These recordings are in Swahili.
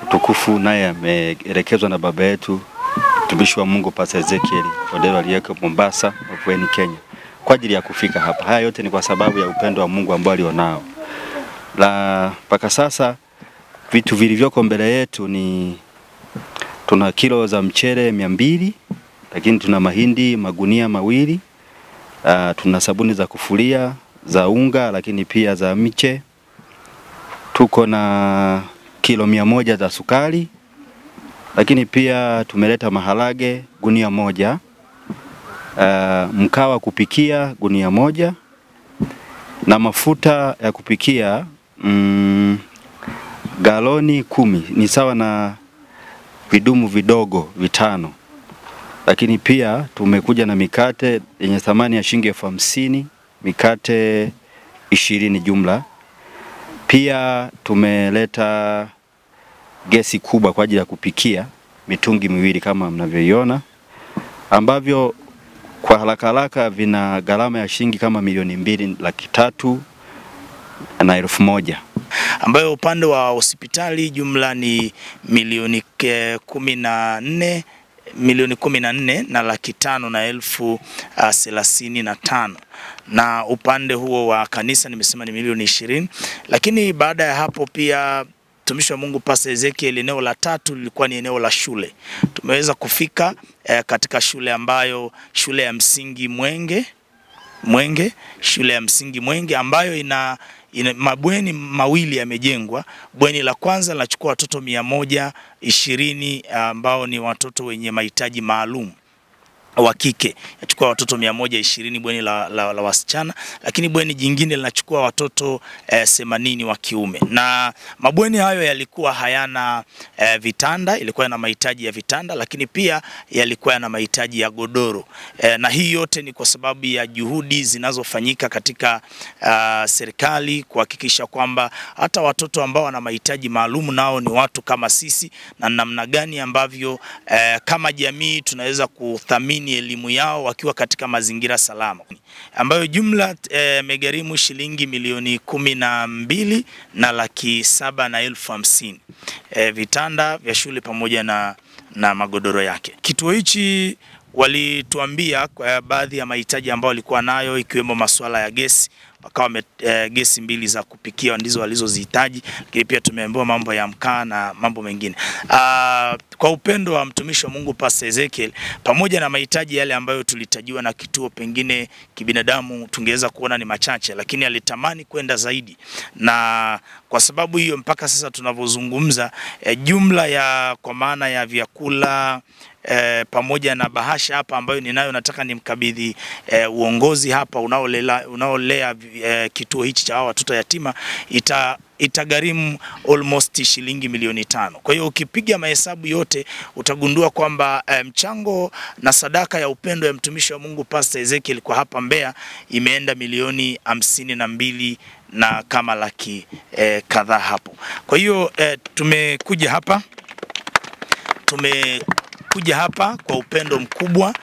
Utukufu naye ameelekezwa na baba yetu mtumishi wa Mungu Pastor Ezekiel Odero aliyeko Mombasa, Mavueni, Kenya, kwa ajili ya kufika hapa. Haya yote ni kwa sababu ya upendo wa Mungu ambao alionao. Mpaka sasa vitu vilivyoko mbele yetu ni tuna kilo za mchele 200, lakini tuna mahindi magunia 2, tuna sabuni za kufulia, za unga, lakini pia za miche. Tuko na kilo 100 za sukari, lakini pia tumeleta maharage gunia 1, mkaa wa kupikia gunia 1, na mafuta ya kupikia galoni 10, ni sawa na vidumu vidogo 5. Lakini pia tumekuja na mikate yenye thamani ya shilingi 50,000, mikate 20 jumla. Pia tumeleta gesi kubwa kwa ajili ya kupikia, mitungi 2 kama mnavyoiona, ambavyo kwa haraka vina gharama ya shilingi kama 2,301,000, ambayo upande wa hospitali jumla ni milioni 14,535,035, na upande huo wa kanisa nimesema ni milioni 20. Lakini baada ya hapo pia mtumishi wa Mungu Pastor Ezekiel, eneo la 3 lilikuwa ni eneo la shule. Tumeweza kufika katika shule ambayo shule ya msingi Mwenge, shule ya msingi Mwenge ambayo ina mabweni 2 yamejengwa. Bweni la kwanza linachukua watoto 120 ambao ni watoto wenye mahitaji maalum wa kike, yachukua watoto 120 bweni la wasichana, lakini bweni jingine linachukua watoto 80 wa kiume. Na mabweni hayo yalikuwa hayana vitanda, ilikuwa yana mahitaji ya vitanda, lakini pia yalikuwa yana mahitaji ya godoro. Na hii yote ni kwa sababu ya juhudi zinazofanyika katika serikali kuhakikisha kwamba hata watoto ambao wana mahitaji maalum nao ni watu kama sisi, na namna gani ambavyo kama jamii tunaweza kuthamini elimu yao wakiwa katika mazingira salama, ambayo jumla megharimu shilingi milioni 12,750,000, vitanda vya shule pamoja na magodoro yake. Kituo hichi walituambia kwa baadhi ya mahitaji ambao walikuwa nayo, ikiwemo masuala ya gesi, wakawa gesi 2 za kupikia ndizo walizozihitaji, lakini pia tumeambiwa mambo ya mkaa na mambo mengine. Kwa upendo wa mtumishi wa Mungu Pastor Ezekiel, pamoja na mahitaji yale ambayo tulitajiwa na kituo pengine kibinadamu tungeweza kuona ni machache, lakini alitamani kwenda zaidi, na kwa sababu hiyo mpaka sasa tunavyozungumza jumla ya kwa maana ya vyakula pamoja na bahasha hapa ambayo ninayo, nataka nimkabidhi uongozi hapa unaolea kituo hichi cha watoto yatima, itagharimu almost shilingi milioni 5. Kwa hiyo ukipiga mahesabu yote utagundua kwamba mchango na sadaka ya upendo ya mtumishi wa Mungu Pastor Ezekiel kwa hapa Mbeya imeenda milioni 52 na kama laki kadhaa hapo. Kwa hiyo tumekuja hapa kwa upendo mkubwa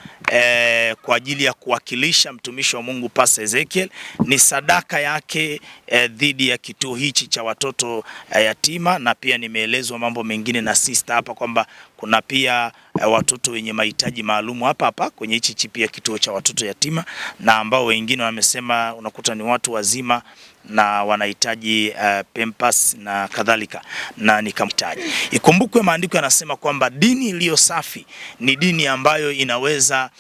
kwa ajili ya kuwakilisha mtumishi wa Mungu Pastor Ezekiel. Ni sadaka yake dhidi ya kituo hichi cha watoto yatima, na pia nimeelezwa mambo mengine na sister hapa kwamba kuna pia watoto wenye mahitaji maalum hapa kwenye hichi pia kituo cha watoto yatima, na ambao wengine wamesema unakuta ni watu wazima na wanahitaji pampers na kadhalika, na nikamtaji. Ikumbukwe maandiko yanasema kwamba dini iliyo safi ni dini ambayo inaweza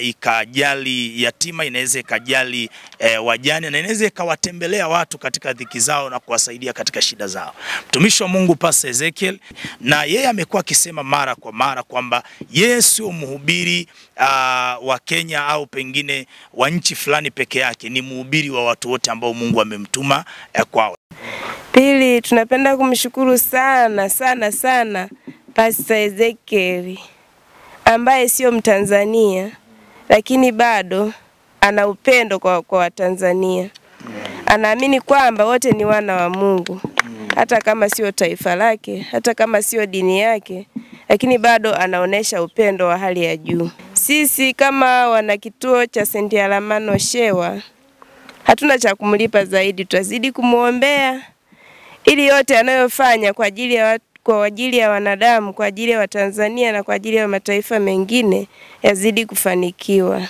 ikajali yatima, inaweza ikajali wajane, na inaweza ikawatembelea watu katika dhiki zao na kuwasaidia katika shida zao. Mtumishi wa Mungu Pastor Ezekiel, na yeye amekuwa akisema mara kwa mara kwamba yeye sio mhubiri wa Kenya au pengine wa nchi fulani peke yake, ni mhubiri wa watu wote ambao Mungu amemtuma kwao. Pili, tunapenda kumshukuru sana Pastor Ezekiel ambaye sio Mtanzania, lakini bado ana upendo kwa Watanzania. Anaamini kwamba wote ni wana wa Mungu, hata kama sio taifa lake, hata kama sio dini yake, lakini bado anaonesha upendo wa hali ya juu. Sisi kama wana kituo cha St. Alamano Shewa hatuna cha kumlipa zaidi, tutazidi kumuombea ili yote anayofanya kwa ajili ya wanadamu, kwa ajili ya Watanzania na kwa ajili ya mataifa mengine yazidi kufanikiwa.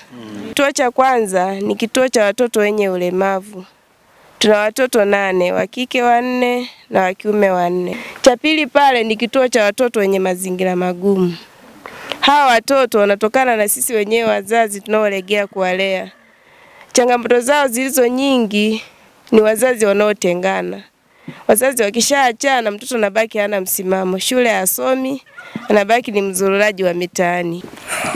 Kituo cha kwanza ni kituo cha watoto wenye ulemavu. Tuna watoto 8, wa kike 4 na wa kiume 4. Cha pili pale ni kituo cha watoto wenye mazingira magumu. Hawa watoto wanatokana na sisi wenyewe wazazi tunaolegea kuwalea. Changamoto zao zilizo nyingi ni wazazi wanaotengana. Wazazi wakishaachana, mtoto anabaki hana msimamo, shule hasomi, anabaki ni mzururaji wa mitaani.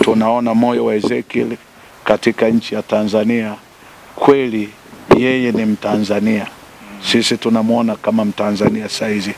Tunaona moyo wa Ezekiel katika nchi ya Tanzania. Kweli yeye ni Mtanzania. Sisi tunamuona kama Mtanzania saizi.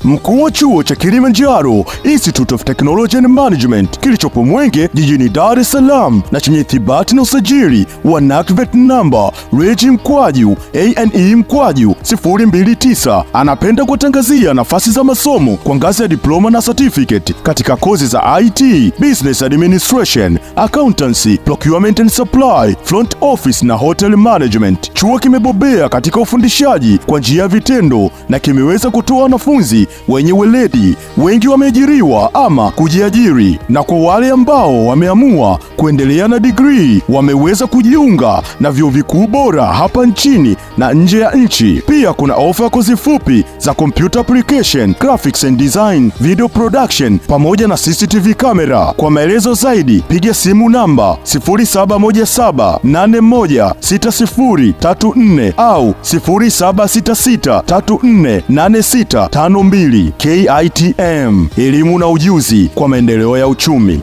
Mkuu wa chuo cha Kilimanjaro Institute of Technology and Management kilichopo Mwenge jijini Dar es Salaam na chenye ithibati na usajili wa NACTVET number REG/ANE/029 anapenda kutangazia nafasi za masomo kwa ngazi ya diploma na certificate katika kozi za IT, Business Administration, Accountancy, Procurement and Supply, Front Office na Hotel Management. Chuo kimebobea katika ufundishaji kwa njia ya vitendo na kimeweza kutoa wanafunzi wenye weledi. Wengi wameajiriwa ama kujiajiri, na kwa wale ambao wameamua kuendelea na degree wameweza kujiunga na vyuo vikuu bora hapa nchini na nje ya nchi. Pia kuna ofa kozi fupi za computer application, graphics and design, video production pamoja na CCTV camera. Kwa maelezo zaidi piga simu namba 0717816034 au 0766348652. KITM, elimu na ujuzi kwa maendeleo ya uchumi.